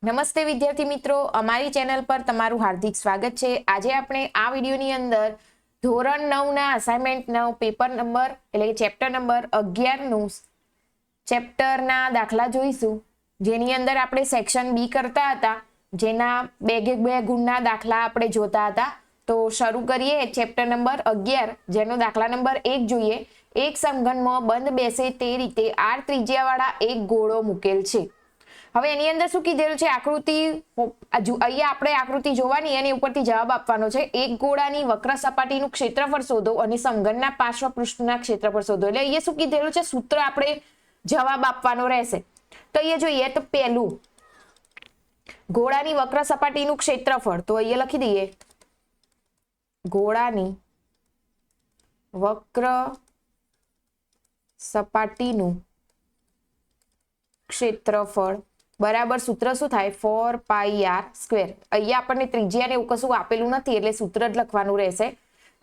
નમસ્તે વિદ્યાર્થી મિત્રો, અમારી ચેનલ પર તમારું હાર્દિક સ્વાગત છે। આજે આપણે આ વિડીયોની અંદર ધોરણ 9 ના અસાઇનમેન્ટ 9 પેપર નંબર એટલે કે ચેપ્ટર નંબર 11 નું ચેપ્ટરના દાખલા જોઈશું, જેની અંદર આપણે સેક્શન બી કરતા હતા, જેના બે ગુણના દાખલા આપણે જોતા હતા। તો શરૂ કરીએ ચેપ્ટર નંબર 11, જેનો દાખલા નંબર 1 જોઈએ। એક સમઘનમાં બંધ બેસે તે રીતે r ત્રિજ્યાવાળા એક ગોળો મૂકેલ છે। હવે એની અંદર શું કીધેલું છે, આકૃતિ અહીંયા આપણે આકૃતિ જોવાની અને ઉપરથી જવાબ આપવાનો છે। એક ગોળાની વક્ર સપાટીનું ક્ષેત્રફળ શોધો અને સમઘનના પાર્શ્વ પૃષ્ઠના ક્ષેત્રફળ શોધો। એટલે અહીંયા શું કીધેલું છે, સૂત્ર આપણે જવાબ આપવાનો રહેશે। તો અહીંયા જોઈએ તો પહેલું ગોળાની વક્ર સપાટીનું ક્ષેત્રફળ, તો અહીંયા લખી દઈએ ગોળાની વક્ર સપાટીનું ક્ષેત્રફળ બરાબર સૂત્ર શું થાય, 4πr²। અહીંયા આપણને ત્રિજ્યાને એવું કશું આપેલું નથી એટલે સૂત્ર જ લખવાનું રહેશે।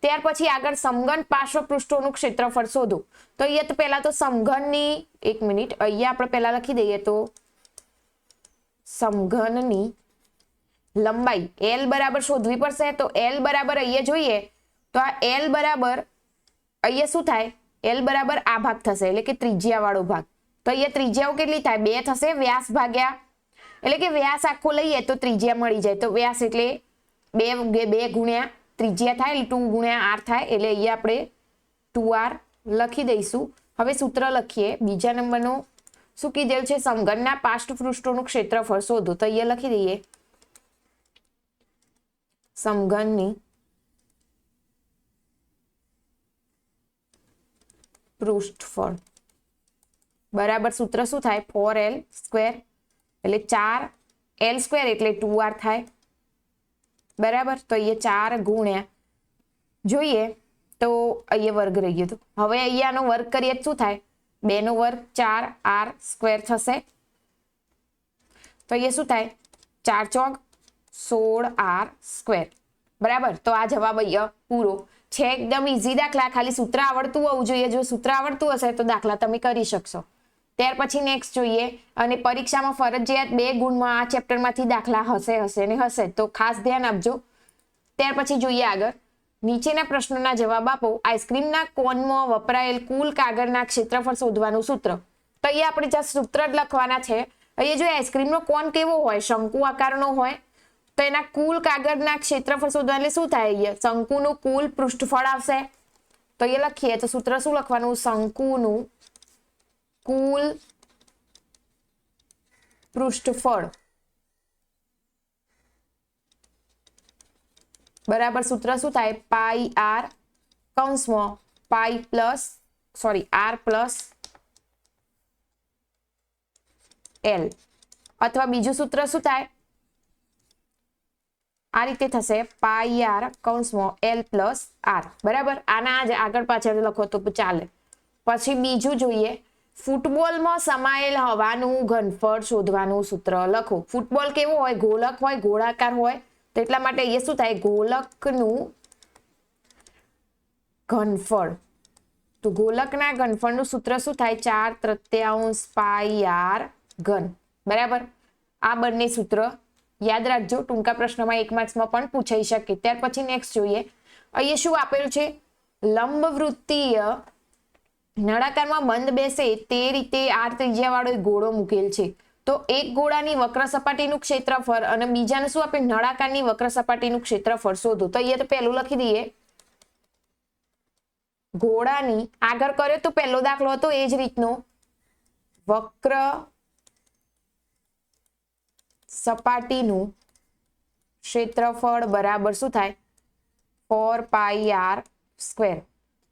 ત્યાર પછી આગળ સમઘન પાર્શ્વ પૃષ્ઠોનું ક્ષેત્રફળ શોધો। તો અહીંયા તો પહેલા તો સમઘનની એક મિનિટ અહીંયા આપણે પહેલા લખી દઈએ તો સમઘનની લંબાઈ L બરાબર શોધવી પડશે। તો L બરાબર અહીંયા જોઈએ તો આ L બરાબર અહીંયા શું થાય, L બરાબર આ ભાગ થશે એટલે કે ત્રિજ્યા વાળો ભાગ। તો અહીંયા ત્રિજ્યાઓ કેટલી થાય, 2 થશે, વ્યાસ ભાગ્યા એટલે કે વ્યાસ આખો લઈએ તો ત્રિજ્યા મળી જાય। તો વ્યાસ એટલે 2 ગુણ્યા ત્રિજ્યા થાય એટલે 2 ગુણ્યા r થાય, એટલે અહીંયા આપણે 2r લખી દઈશું। હવે સૂત્ર લખીએ। બીજા નંબરનો શું કીધેલું છે, સમઘનના પાર્શ્વ પૃષ્ઠોનું ક્ષેત્રફળ શોધો। તો અહીંયા લખી દઈએ સમઘનની પૃષ્ઠફળ બરાબર સૂત્ર શું થાય, 4l² એટલે 4l² એટલે 2r થાય બરાબર। તો અહીંયા 4 ગુણ્યા જોઈએ તો અહીંયા વર્ગ રહી ગયો। તો હવે અહીંયાનો વર્ગ કરીએ તો શું થાય, 2 નો વર્ગ 4r² થશે। તો અહીંયા શું થાય, 4 ચોક 16r² બરાબર। તો આ જવાબ અહીંયા પૂરો છે। એકદમ ઈઝી દાખલા, ખાલી સૂત્ર આવડતું હોવું જોઈએ। જો સૂત્ર આવડતું હશે તો દાખલા તમે કરી શકશો। ત્યાર પછી નેક્સ્ટ જોઈએ, અને પરીક્ષામાં ફરજિયાત 2 ગુણમાં આ ચેપ્ટરમાંથી દાખલા હશે ને હશે, તો ખાસ ધ્યાન આપજો। ત્યાર પછી જોઈએ આગળ, નીચેના પ્રશ્નોના જવાબ આપો। આઈસ્ક્રીમના કોનમાં વપરાયેલ કુલ કાગળના ક્ષેત્રફળ શોધવાનું સૂત્ર। તો અહીંયા આપણે જસ્ટ સૂત્ર જ લખવાના છે। અહીંયા જો આઈસ્ક્રીમનો કોન કેવો હોય, શંકુ આકારનો હોય, તો એના કુલ કાગળના ક્ષેત્રફળ શોધવા એટલે શું થાય, અહીંયા શંકુનું કુલ પૃષ્ઠફળ આવશે। તો એ લખીએ તો સૂત્ર શું લખવાનું, શંકુનું કુલ પૃષ્ઠફળ બરાબર સૂત્ર શું થાય, πr કૌંસમાં r પ્લસ l, અથવા બીજું સૂત્ર શું થાય, આ રીતે થશે πr કૌંસમાં l પ્લસ r બરાબર। આના જ આગળ પાછળ લખો તો ચાલે। પછી બીજું જોઈએ, ફૂટબોલમાં સમાયેલ હવાનું ઘનફળ શોધવાનું સૂત્ર લખો। ફૂટબોલ કેવો હોય, ગોલક હોય, ગોળાકાર હોય, તો એટલા માટે એ શું થાય, ગોલકનું ઘનફળ। તો ગોલકના ઘનફળનું સૂત્ર શું થાય, 4/3 πr³ બરાબર। આ બંને સૂત્ર યાદ રાખજો, ટૂંકા પ્રશ્નમાં 1 માર્ક્સમાં પણ પૂછાઈ શકે। ત્યાર પછી નેક્સ્ટ જોઈએ, અહીંયા શું આપેલું છે, લંબવૃત્તીય નળાકારમાં બંધ બેસે તે રીતે r ત્રિજ્યા વાળો એક ગોળો મૂકેલ છે। તો એક ગોળાની વક્ર સપાટીનું ક્ષેત્રફળ અને બીજાને શું આપે, નળાકારની વક્ર સપાટીનું ક્ષેત્રફળ શોધો। તો અહીંયા તો પહેલું લખી દઈએ ગોળાની, આગળ કર્યો તો પહેલો દાખલો હતો એ જ રીતનો, વક્ર સપાટીનું ક્ષેત્રફળ બરાબર શું થાય, 4πr²।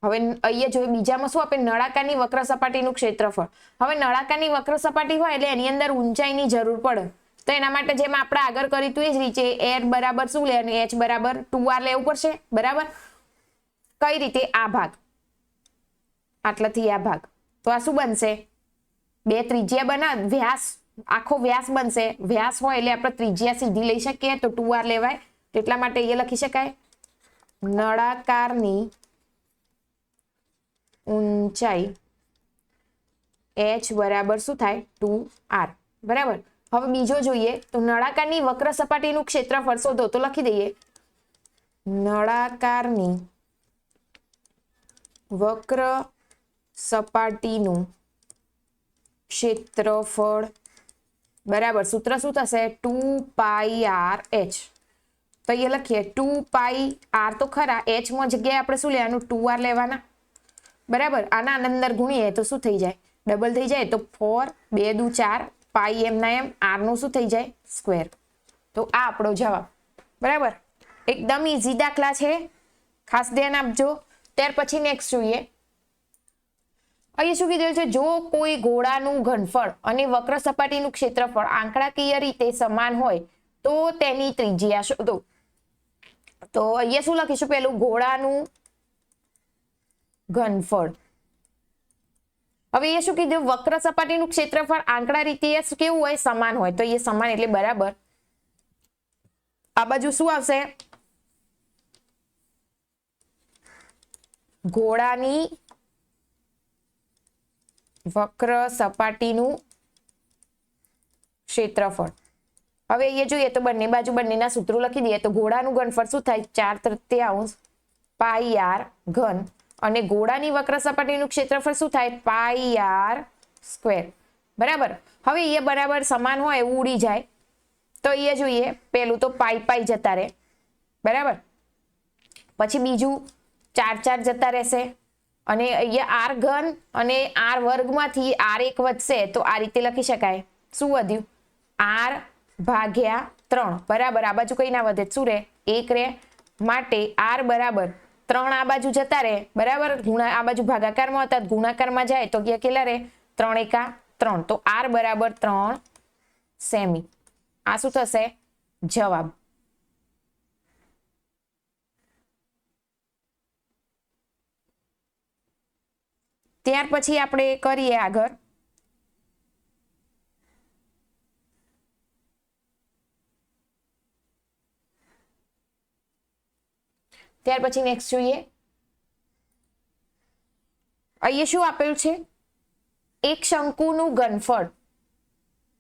હવે અહીંયા જોઈએ બીજામાં શું આપે, નળાકારની વક્ર સપાટીનું ક્ષેત્રફળ। હવે નળાકારની વક્ર સપાટી હોય એટલે એની અંદર ઊંચાઈની જરૂર પડે, તો એના માટે જેમ આપણે આગળ કર્યું હતું એ જ રીતે r બરાબર શું લેવાનું, h બરાબર 2r લેવું પડશે બરાબર। કઈ રીતે, આ ભાગ આટલાથી આ ભાગ, તો આ શું બનશે, 2 ત્રિજ્યા બના વ્યાસ, આખો વ્યાસ બનશે। વ્યાસ હોય એટલે આપણે ત્રિજ્યા સીધી લઈ શકીએ તો 2r લેવાય। એટલા માટે એ લખી શકાય નળાકારની ઊંચાઈ h બરાબર શું થાય, 2r બરાબર। હવે બીજો જોઈએ તો નળાકારની વક્ર સપાટીનું ક્ષેત્રફળ શોધો. તો લખી દઈએ નળાકારની વક્ર સપાટીનું ક્ષેત્રફળ બરાબર સૂત્ર શું થશે 2πr/h. તો એ લખીએ 2πr તો ખરા, h માં જગ્યાએ આપણે શું લેવાનું 2r લેવાના બરાબર. આના અંદર ગુણીએ તો શું થઈ જાય ડબલ થઈ જાય તો 4 2 દુ 4 પાઈ એમના એમ r નું શું થઈ જાય સ્ક્વેર. તો આ આપણો જવાબ બરાબર. એકદમ ઈઝી દાખલા છે, ખાસ ધ્યાન આપજો. ત્યાર પછી નેક્સ્ટ જોઈએ. અહીં શું કીધું છે જો કોઈ ગોળાનું ઘનફળ અને વક્ર સપાટીનું ક્ષેત્રફળ આંકડાકીય રીતે સમાન હોય તો તેની ત્રિજ્યા શોધો. તો અહીંયા શું લખીશું પેલું ગોળાનું ઘનફળ. હવે એ શું કીધું વક્ર સપાટીનું ક્ષેત્રફળ આંકડા રીતે કેવું હોય સમાન હોય. તો એ સમાન એટલે બરાબર આ બાજુ શું આવશે ગોળાની વક્ર સપાટીનું ક્ષેત્રફળ. હવે એ જોઈએ તો બંને બાજુ બંનેના સૂત્રો લખી દઈએ. તો ગોળાનું ઘનફળ શું થાય 4/3 પાઈ r ઘન અને ગોળાની વક્ર સપાટીનું ક્ષેત્રફળ શું થાય પાઈ r સ્ક્વેર બરાબર. હવે એ બરાબર સમાન હોય એવું ઉડી જાય તો એ જોઈએ પેલું તો પાઈ પાઈ જતા રહે બરાબર. પછી બીજું 4 4 જતા રહેશે અને અહીંયા r ઘન અને r વર્ગમાંથી r1 વધશે તો આ રીતે લખી શકાય. શું વધ્યું r/3 બરાબર. આ બાજુ કઈ ના વધે શું રહે 1 રહે માટે r બરાબર 3 આ બાજુ જતા રહે બરાબર. આ બાજુ ભાગાકારમાં હતા ગુણાકારમાં જાય તો કેટલા રહે 3 એકા 3. તો r બરાબર 3 સેમી. આ શું થશે જવાબ. ત્યાર પછી આપણે કરીએ આગળ. ત્યાર પછી નેક્સ્ટ જોઈએ. અહીંયા શું આપેલું છે એક શંકુનું ઘનફળ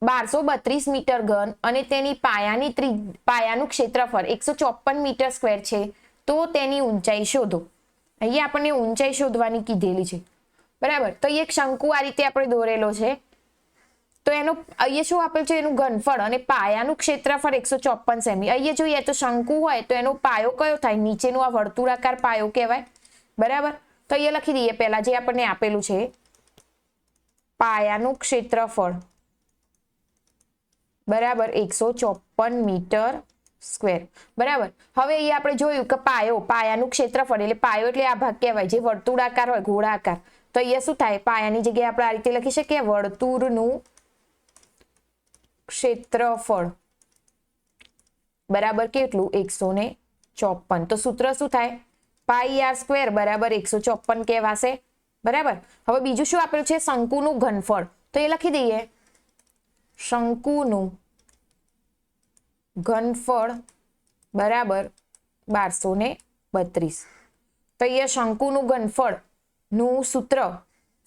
1232 મીટર ઘન અને તેની પાયાનું ક્ષેત્રફળ 154 મીટર સ્ક્વેર છે તો તેની ઊંચાઈ શોધો. અહીંયા આપણને ઊંચાઈ શોધવાની કીધેલી છે બરાબર. તો એક શંકુ આ રીતે આપણે દોરેલો છે તો એનો અહીંયા શું આપેલ છે એનું ઘનફળ અને પાયાનું ક્ષેત્રફળ 154 સેમી. અહીંયા જોઈએ તો શંકુ હોય તો એનો પાયો કયો થાય નીચેનું આ વર્તુળાકાર પાયો કહેવાય બરાબર. તો અહીંયા લખી દઈએ પહેલા જે આપણને આપેલું છે પાયાનું ક્ષેત્રફળ બરાબર 154 મીટર સ્ક્વેર બરાબર. હવે અહીંયા આપણે જોયું કે પાયાનું ક્ષેત્રફળ એટલે પાયો એટલે આ ભાગ કહેવાય જે વર્તુળાકાર હોય ગોળાકાર. તો અહીંયા શું થાય પાયાની જગ્યાએ આપણે આ રીતે લખી શકીએ વર્તુળનું ક્ષેત્રફળ બરાબર કેટલું 154. તો સૂત્ર શું થાય પાઈ r સ્ક્વેર બરાબર 154 કહેવાશે બરાબર. હવે બીજું શું આપેલું છે શંકુનું ઘનફળ. તો એ લખી દઈએ શંકુનું ઘનફળ બરાબર 1232. તો અહીંયા શંકુનું ઘનફળ નું સૂત્ર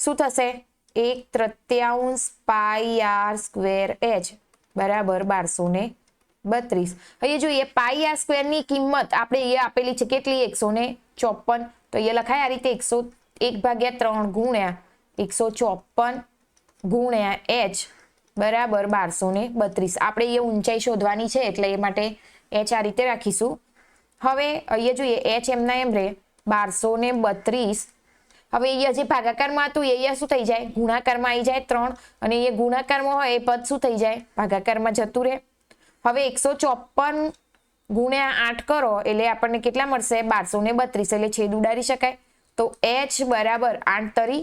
શું થશે 1/3 પાઈ r સ્ક્વેર h બરાબર 1232. અહીંયા જોઈએ પાઈ r સ્ક્વેર ની કિંમત આપણે અહીંયા આપેલી છે કેટલી 154. તો અહીંયા લખાય આ રીતે 101/3 ગુણ્યા 154 ગુણ્યા h બરાબર 1232. આપણે એ ઊંચાઈ શોધવાની છે એટલે એ માટે h આ રીતે રાખીશું. હવે અહીંયા જોઈએ h એમના એમ રે 1232. હવે અહીંયા જે ભાગાકારમાં હતું અહીંયા શું થઈ જાય ગુણાકારમાં આવી જાય 3 અને અહીંયા ગુણાકારમાં હોય એ પદ શું થઈ જાય ભાગાકારમાં જતું રહે. હવે 154 ગુણ્યા 8 કરો એટલે આપણને કેટલા મળશે 1232 એટલે છેદ ઉડાડી શકાય. તો h બરાબર 8 તરી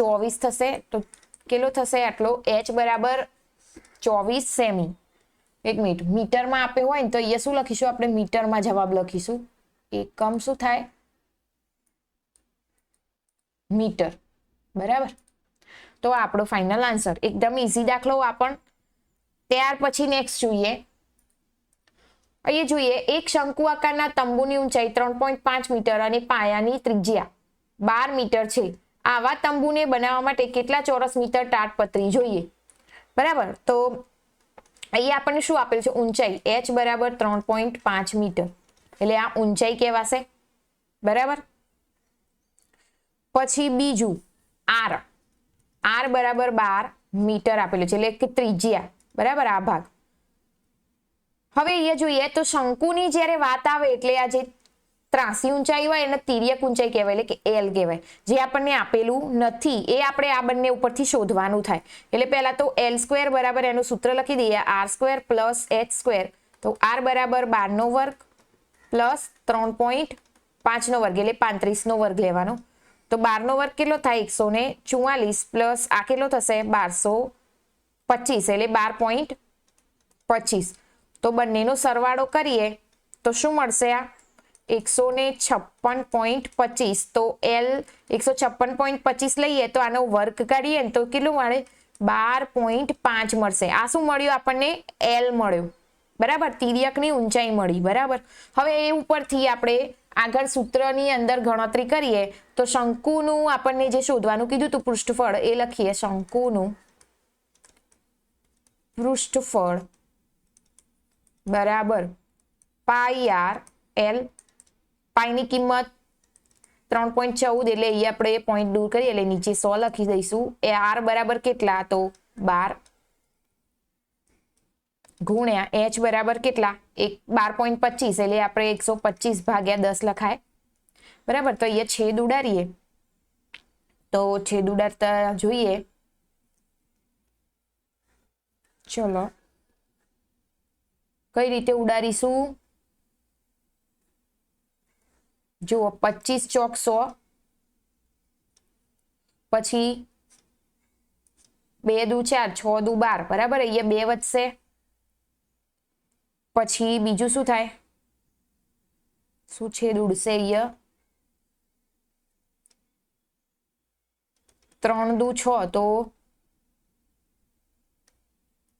24 થશે. તો કેટલો થશે આટલો h બરાબર 24 સેમી. એક મિનિટ મીટરમાં આપે હોય ને તો અહીંયા શું લખીશું આપણે મીટરમાં જવાબ લખીશું. એકમ શું થાય મીટર બરાબર. તો આપણો ફાઇનલ આન્સર એકદમ ઈઝી દાખલો આપણ. ત્યાર પછી નેક્સ્ટ જોઈએ. અહીંયા જોઈએ એક શંકુ આકારના તંબુની ઊંચાઈ 3.5 મીટર અને પાયાની ત્રિજ્યા 12 મીટર છે. આવા તંબુને બનાવવા માટે કેટલા ચોરસ મીટર તાડપત્રી જોઈએ બરાબર. તો અહીંયા આપણને શું આપેલું છે? ઊંચાઈ h બરાબર 3.5 મીટર, એટલે આ ઊંચાઈ કહેવાશે, બરાબર. પછી બીજું r બરાબર 12 મીટર આપેલું છે, એટલે કે ત્રિજ્યા, બરાબર, આ ભાગ. હવે અહીંયા જોઈએ તો શંકુની જ્યારે વાત આવે એટલે આ જે ત્રાસી ઊંચાઈ હોય એને તિર્યક ઊંચાઈ કહેવાય, એટલે કે L કહેવાય. જે આપણને આપેલું નથી એ આપણે આ બંને ઉપરથી શોધવાનું થાય. એટલે પહેલા તો L² બરાબર એનું સૂત્ર લખી દઈએ, r² પ્લસ h². તો r બરાબર 12 નો વર્ગ પ્લસ 3.5 નો વર્ગ, એટલે 35 નો વર્ગ લેવાનો. તો 12 નો વર્ગ કેટલો થાય? 144 પ્લસ આ કેટલો થશે? 1225, એટલે 12.25. તો બંનેનો સરવાળો કરીએ તો શું મળશે? આ 156.25. તો L 156.25 લઈએ તો આનો વર્ગ કાઢીએ ને તો કેટલું મળે? 12.5 મળશે. આ શું મળ્યું આપણને? L મળ્યું, બરાબર, તિર્યકની ઊંચાઈ મળી, બરાબર. હવે એ ઉપરથી આપણે આગળ સૂત્રની અંદર ગણતરી કરીએ તો શંકુનું આપણને જે શોધવાનું કીધું હતું પૃષ્ઠફળ એ લખીએ. શંકુનું પૃષ્ઠફળ બરાબર પાઈ r l. પાઈની કિંમત 3.14, એટલે અહીંયા આપણે પોઈન્ટ દૂર કરીએ એટલે નીચે 100 લખી દઈશું. એ r બરાબર કેટલા? તો 12 ગુણ્યા h બરાબર કેટલા? 12.25, એટલે આપણે 125 ભાગ્યા 10 લખાય, બરાબર. તો અહીંયા છેદ ઉડાડીએ તો છેદ ઉડાડતા જોઈએ, ચલો કઈ રીતે ઉડાડીશું? જુઓ, 25 ચોક 100, પછી 2 દુ 4, 6 દુ 12, બરાબર. અહીંયા 2 વધશે, પછી બીજું શું થાય? શું છેદ ઉડશે? અહીંયા 3 દુ 6, તો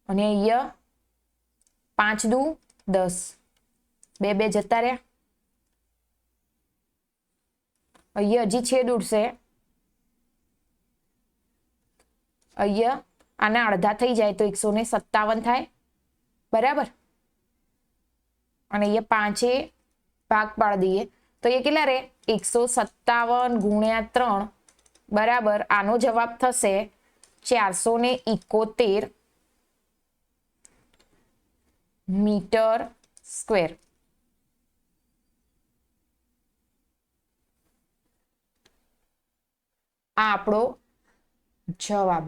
અને અહીંયા 5 દુ 10, 2 2 જતા રહ્યા. અહીંયા હજી છેદ ઉડશે, અહીંયા આના અડધા થઈ જાય તો 157 થાય, બરાબર. અને અહીંયા 5 ભાગ પાડી દઈએ તો એ કેટલા રહે? 157 ગુણ્યા 3, બરાબર. આનો જવાબ થશે 471 મીટર સ્ક્વેર. આ આપણો જવાબ.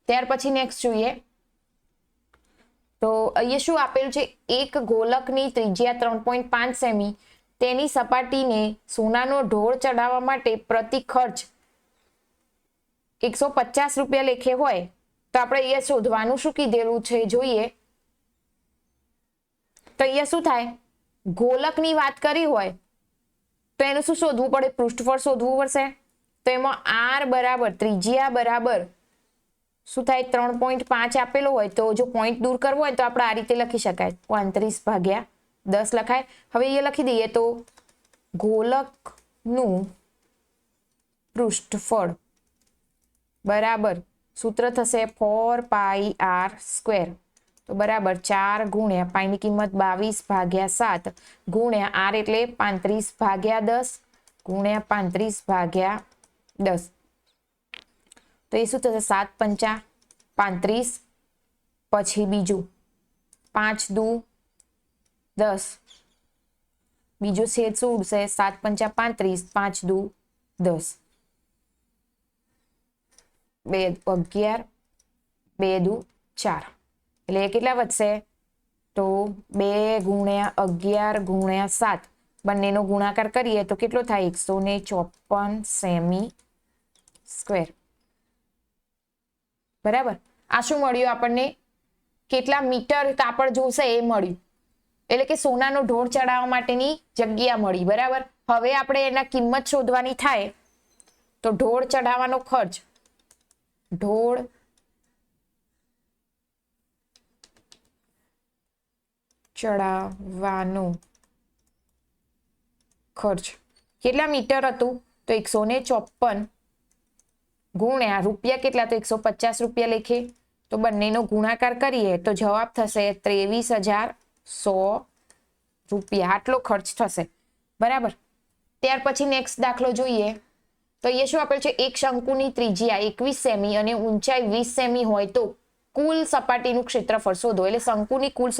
ત્યાર પછી નેક્સ્ટ જોઈએ તો અહીંયા શું આપેલું છે? એક ગોલકની ત્રિજ્યા 3.5 સેમી, તેની સપાટીને સોનાનો ઢોળ ચડાવવા માટે પ્રતિ ખર્ચ 150 રૂપિયા લેખે હોય તો આપણે અહીંયા શોધવાનું શું કીધેલું છે જોઈએ. તો અહીંયા શું થાય? ગોલકની વાત કરી હોય તો એનું શું શોધવું પડે? પૃષ્ઠફળ શોધવું પડશે. તો એમાં r બરાબર ત્રિજ્યા બરાબર શું થાય? 3.5 આપેલો હોય તો જો પોઈન્ટ દૂર કરવો હોય તો આપણે આ રીતે લખી શકાય, 35 ભાગ્યા 10 લખાય. હવે એ લખી દઈએ તો ગોલકનું પૃષ્ઠફળ બરાબર સૂત્ર થશે 4 પાઈ r સ્ક્વેર. તો બરાબર 4 ગુણ્યા પાઈની કિંમત 22 ભાગ્યા 7 ગુણ્યા r એટલે 35 ભાગ્યા 10 ગુણ્યા 35 ભાગ્યા 10. તો એ શું થશે? 7 પંચા 35, પછી બીજું 5 દુ 10, બીજો છેદ શું ઉડશે? 7 પંચા 35, 5 દુ 10, 2 11, 2 દુ 4, એટલે એ કેટલા વધશે? તો 2 ગુણ્યા 11 ગુણ્યા 7, બંનેનો ગુણાકાર કરીએ તો કેટલો થાય? 154 સેમી સ્ક્વેર, બરાબર. આ શું મળ્યું આપણને? કેટલા મીટર કાપડ જોશે એ મળ્યું, એટલે કે સોનાનો ઢોળ ચડાવવા માટેની જગ્યા મળી, બરાબર. હવે આપણે એના કિંમત શોધવાની થાય તો ઢોળ ચડાવવાનો ખર્ચ, ઢોળ ચડાવવાનો ખર્ચ કેટલા મીટર હતું? તો 154 ગુણ્યા રૂપિયા કેટલા, તો 150 રૂપિયા લેખે. તો બંનેનો ગુણાકાર કરીએ તો જવાબ થશે 23,100 રૂપિયા. આટલો ખર્ચ થશે. બરાબર. ત્યાર પછી નેક્સ્ટ દાખલો જોઈએ તો એ શું આપેલ છે, એક શંકુની ત્રિજ્યા 21 સેમી અને ઊંચાઈ 20 સેમી હોય તો કુલ સપાટીનું ક્ષેત્રફળ શોધો. એટલે શંકુની કુલ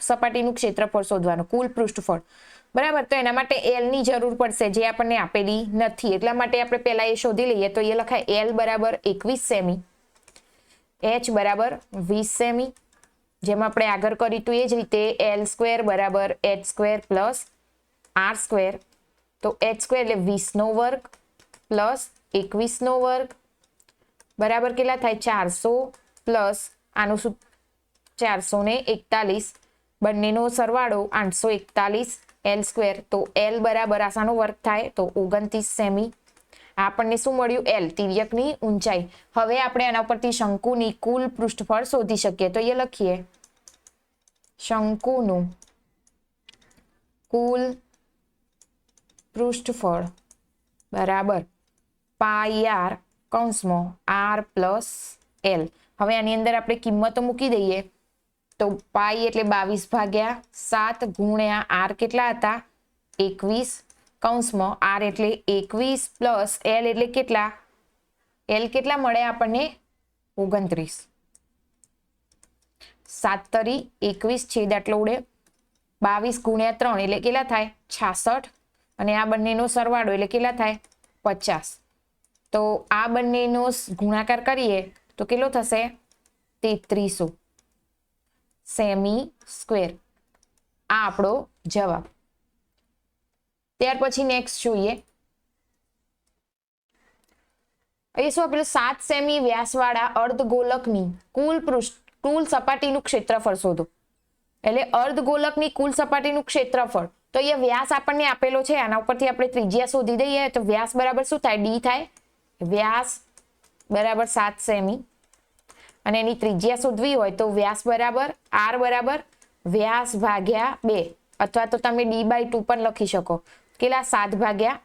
સપાટીનું ક્ષેત્રફળ શોધવાનું, કુલ પૃષ્ઠફળ. બરાબર. તો એના માટે એલ ની જરૂર પડશે, જે આપણને આપેલી નથી. એટલા માટે આપણે પહેલા એ શોધી લઈએ. તો એ લખાય એલ બરાબર 21 સેમી, એચ બરાબર 20 સેમી. જેમ આપણે આગળ કર્યું હતું એ જ રીતે એલ સ્ક્વેર બરાબર H square plus R square. તો એચ સ્ક્વેર એટલે 20 નો વર્ગ પ્લસ 21 નો વર્ગ બરાબર કેટલા થાય, 400 પ્લસ આનું શું 441. બંનેનો સરવાળો 841 એલ સ્ક્વેર. તો એલ બરાબર આસાનો વર્ગ થાય તો 29 સેમી. આપણને શું મળ્યું, એલ તિર્યકની ઊંચાઈ. હવે આપણે આના પરથી શંકુની કુલ પૃષ્ઠફળ શોધી શકીએ. તો એ લખીએ શંકુનું કુલ પૃષ્ઠફળ બરાબર પાઈ આર કૌંસમાં આર પ્લસ એલ. હવે આની અંદર આપણે કિંમતો મૂકી દઈએ તો પાઈ એટલે 22/7 ગુણ્યા આર કેટલા હતા, 21 કૌંસમાં આર એટલે 21 પ્લસ એલ એટલે કેટલા, એલ કેટલા મળે આપણને 29. 7 તરી 21 છેદ આટલો ઉડે, 22 ગુણ્યા 3 એટલે કેટલા થાય 66. અને આ બંનેનો સરવાળો એટલે કેટલા થાય 50. તો આ બંનેનો ગુણાકાર કરીએ તો કેટલો થશે 3300 સેમી સ્ક્વેર. આ આપણો જવાબ. ત્યાર પછી નેક્સ્ટ જોઈએ. એ શું આપેલું, 7 સેમી વ્યાસવાળા અર્ધગોલકની કુલ સપાટીનું ક્ષેત્રફળ શોધો. એટલે અર્ધગોલકની કુલ સપાટીનું ક્ષેત્રફળ. તો એ વ્યાસ આપણને આપેલો છે, આના ઉપરથી આપણે ત્રિજ્યા શોધી દઈએ. તો વ્યાસ બરાબર શું થાય, ડી થાય. વ્યાસ બરાબર 7 સેમી અને એની ત્રિજ્યા શોધવી હોય તો વ્યાસ બરાબર આર બરાબર વ્યાસ ભાગ્યા 2, અથવા તો તમે d/2 પણ લખી શકો. કેટલા 7/2.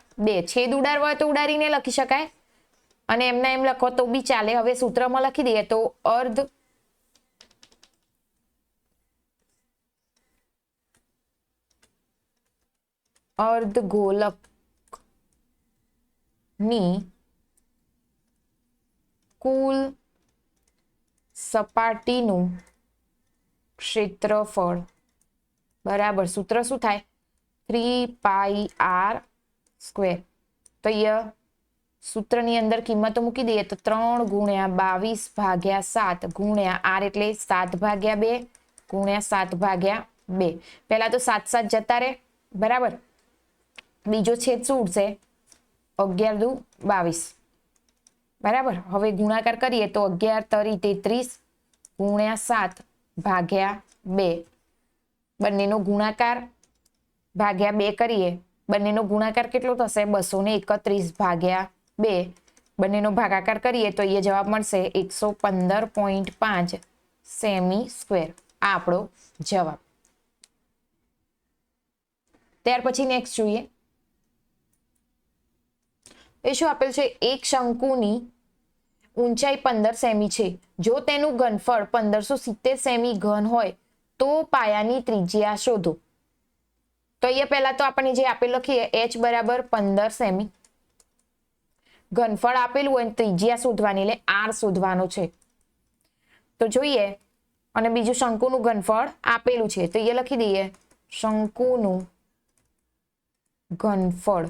છેદ ઉડાડવો હોય તો ઉડાડીને લખી શકાય અને એમના એમ લખો તો બી ચાલે. હવે સૂત્રમાં લખી દઈએ તો અર્ધગોલકની કુલ સપાટીનું ક્ષેત્રફળ બરાબર સૂત્ર શું થાય 3πr². તો અહીંયા સૂત્રની અંદર કિંમતો મૂકી દઈએ તો 3 ગુણ્યા 22/7 ગુણ્યા આર એટલે 7/2 ગુણ્યા 7/2. પહેલા તો 7 જતા રહે. બરાબર. બીજો છેદ શું ઉડશે 11 દુ 22. બરાબર. હવે ગુણાકાર કરીએ તો 11 તરી 33 ગુણ્યા 7/2. બંનેનો ગુણાકાર ભાગ્યા 2 કરીએ. બંનેનો ગુણાકાર કેટલો થશે 231/2. બંનેનો ભાગાકાર કરીએ તો એ જવાબ મળશે 115.5 સેમી સ્ક્વેર. આ આપણો જવાબ. ત્યાર પછી નેક્સ્ટ જોઈએ. એ શું આપેલ છે, એક શંકુની ઊંચાઈ 15 સેમી છે. જો તેનું ઘનફળ 1570 સેમી ઘન હોય તો પાયાની ત્રિજ્યા શોધો. તો અહીંયા પહેલા તો આપણને જે આપેલ લખીએ h બરાબર 15 સેમી. ઘનફળ આપેલું હોય ત્રિજ્યા શોધવાની એટલે r શોધવાનો છે. તો જોઈએ. અને બીજું શંકુનું ઘનફળ આપેલું છે તો એ લખી દઈએ શંકુનું ઘનફળ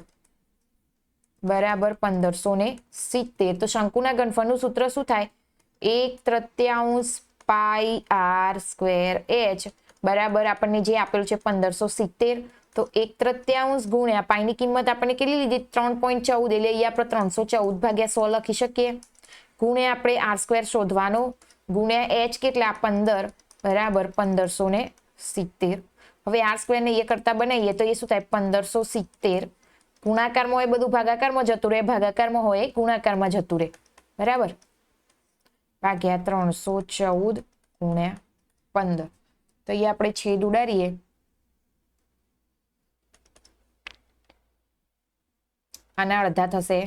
બરાબર 1570. તો શંકુના ઘનફળનું સૂત્ર શું થાય 1/3 પાઈ આર સ્ક્વેર h બરાબર આપણને જે આપેલું છે 1570. તો 1/3 ગુણ્યા પાઈની કિંમત આપણને કેટલી લીધી 3.14 એટલે અહીંયા આપણે 314/100 લખી શકીએ. ગુણ્યા આપણે આર સ્ક્વેર શોધવાનો ગુણ્યા h કેટલા 15 બરાબર 1570. હવે આર સ્ક્વેર ને એ કરતા બનાવીએ તો એ શું થાય 1570. ગુણાકારમાં હોય બધું ભાગાકારમાં જતું રહે, ભાગાકારમાં હોય ગુણાકારમાં જતું રહે. બરાબર. ભાગ્યા 314 ગુણ્યા 15. તો એ આપણે છેદ ઉડાડીએ આના અડધા થશે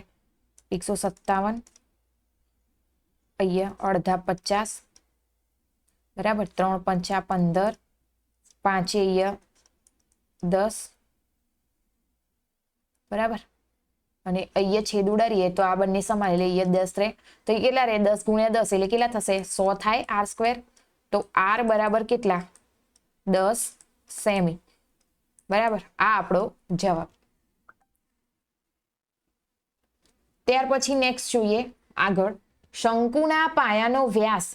157, અહીંયા અડધા 50, બરાબર. 3 પંચા 15, 5 અહીંયા 10, બરાબર. અને અહીંયા છેદ ઉડાડીએ તો આ બંને સમાન એટલે અહીંયા 10 રહે તો એ કેટલા રહે 10 ગુણ્યા 10 એટલે કેટલા થશે 100 થાય આર સ્ક્વેર. તો આર બરાબર કેટલા 10 સેમી, બરાબર. આ આપણો જવાબ. ત્યાર પછી નેક્સ્ટ જોઈએ આગળ. શંકુના પાયાનો વ્યાસ,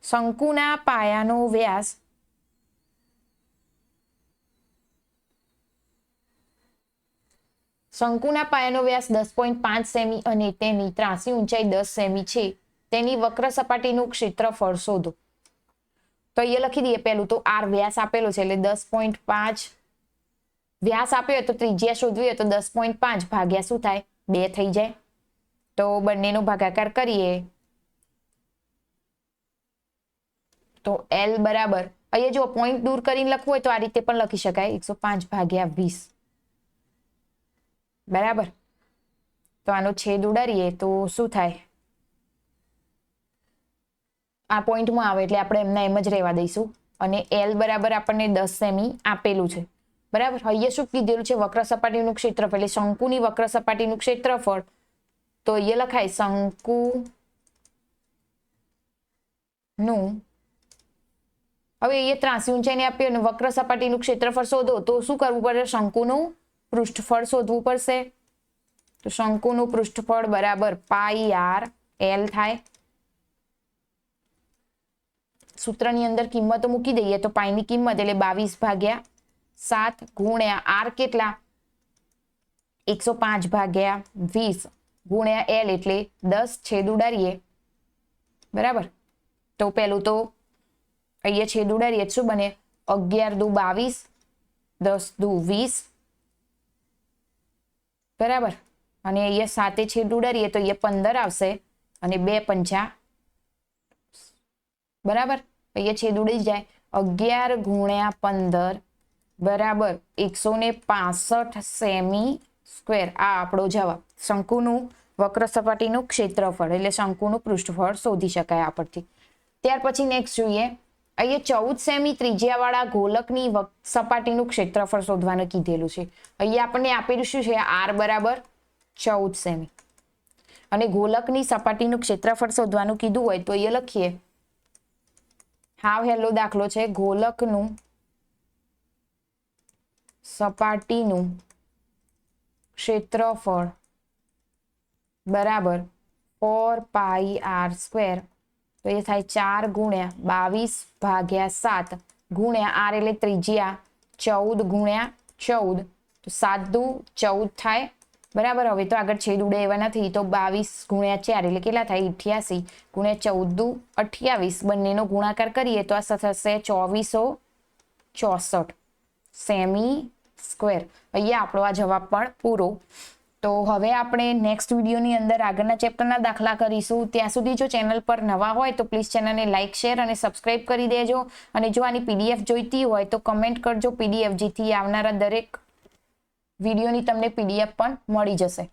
શંકુના પાયાનો વ્યાસ શંકુના પાયાનો વ્યાસ 10.5 સેમી અને તેની ત્રાસી ઊંચાઈ 10 સેમી છે. તેની વક્ર સપાટીનું ક્ષેત્રફળ શોધો. તો અહીંયા લખી દઈએ. પહેલું તો આર વ્યાસ આપેલો છે એટલે 10.5 વ્યાસ આપ્યો તો ત્રિજ્યા શોધવી હોય તો 10.5 ભાગ્યા શું થાય 2 થઈ જાય. તો બંનેનો ભાગાકાર કરીએ તો L બરાબર અહીંયા જો પોઈન્ટ દૂર કરીને લખવું હોય તો આ રીતે પણ લખી શકાય 105 ભાગ્યા 20, બરાબર. તો આનો છેદ ઉડાડીએ તો શું થાય આ પોઈન્ટમાં આવે એટલે આપણે એમને એમ જ રહેવા દઈશું. અને L બરાબર આપણને 10 સેમી આપેલું છે, બરાબર. અહીંયા શું કીધેલું છે વક્ર સપાટીનું ક્ષેત્રફળ એટલે શંકુની વક્ર સપાટીનું ક્ષેત્રફળ. તો અહીંયા લખાય શંકુનું, હવે અહીંયા ત્રાસી ઊંચાઈને આપ્યું અને વક્ર સપાટીનું ક્ષેત્રફળ શોધો તો શું કરવું પડે શંકુનું પૃષ્ઠફળ શોધવું પડશે. તો શંકુનું પૃષ્ઠફળ બરાબર પાઈ આર એલ થાય. સૂત્રની અંદર કિંમતો મૂકી દઈએ તો પાઈની કિંમત એટલે 22 ભાગ્યા 7 ગુણ્યા આર કેટલા 105 ભાગ્યા 20 ગુણ્યા એલ એટલે 10 છેદ ઉડાડીએ, બરાબર. તો પેલું તો અહીંયા છેદ ઉડાડીએ શું બને 11 દુ 22, 10 દુ 20, બરાબર. અને અહીંયા 7 છેદ ઉડાડીએ તો અહીંયા 15 આવશે અને 2 પંચા, બરાબર. અહીંયા છેદ ઉડી જાય 11 ગુણ્યા 15 બરાબર 165 સેમી સ્ક્વેર. આ આપણો જવાબ. શંકુનું વક્ર સપાટીનું ક્ષેત્રફળ એટલે શંકુનું પૃષ્ઠફળ શોધી શકાય આ પરથી. ત્યાર પછી નેક્સ્ટ જોઈએ. અહીંયા 14 સેમી ત્રિજ્યાવાળા ગોલકની સપાટીનું ક્ષેત્રફળ શોધવાનું કીધેલું છે. અહીંયા આપણને આપેલું શું છે આર બરાબર 14 સેમી અને ગોલકની સપાટીનું ક્ષેત્રફળ શોધવાનું કીધું હોય તો અહીંયા લખીએ હાવ હેલો દાખલો છે. ગોલકનું સપાટીનું ક્ષેત્રફળ બરાબર 4 પાઈ આર સ્ક્વેર. તો એ થાય 4 ગુણ્યા 22 ભાગ્યા 7 ગુણ્યા આર એટલે ત્રિજ્યા 14 ગુણ્યા 14 તો 7 દુ 14 થાય, બરાબર. હવે તો આગળ છેદ ઉડે એવા નથી તો 22 ગુણ્યા 4 એટલે કેટલા થાય 88 ગુણ્યા 14 દુ 28. બંનેનો ગુણાકાર કરીએ તો આ થશે 2464 સેમી સ્ક્વેર. અહીંયા આપણો આ જવાબ પણ પૂરો. તો હવે આપણે નેક્સ્ટ વિડીયોની અંદર આગળના ચેપ્ટરના દાખલા કરીશું. ત્યાં સુધી જો ચેનલ પર નવા હોય તો પ્લીઝ ચેનલને લાઇક શેર અને સબસ્ક્રાઇબ કરી દેજો. અને જો આની PDF જોઈતી હોય તો કમેન્ટ કરજો PDF, જેથી આવનારા દરેક વિડીયોની તમને PDF પણ મળી જશે.